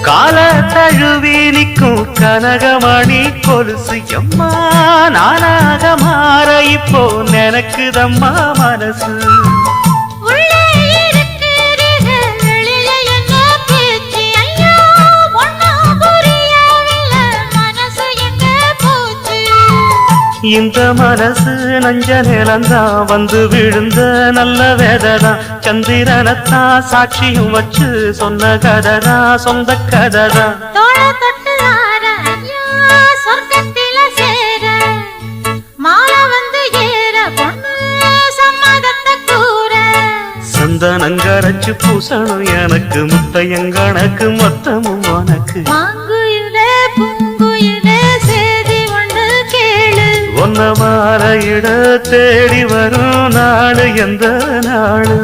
கால தழுவி நிற்கும் கனகமணி கொலுசு எம்மா நானாக மாற இப்போ நினைக்குதம்மா மனசு இந்த மனசு நஞ்ச நிலந்தான் வந்து விழுந்த நல்ல வேததான் சந்திரனத்தான் சாட்சியும் வச்சு சொன்ன கததான் சொந்த கததான் சந்தனங்கரைச்சு பூசணும் எனக்கு முத்தையங்கணக்கு மொத்தமும் உனக்கு ஒன்ன மாற இட தேடி வரும் நாடு எந்த நாடு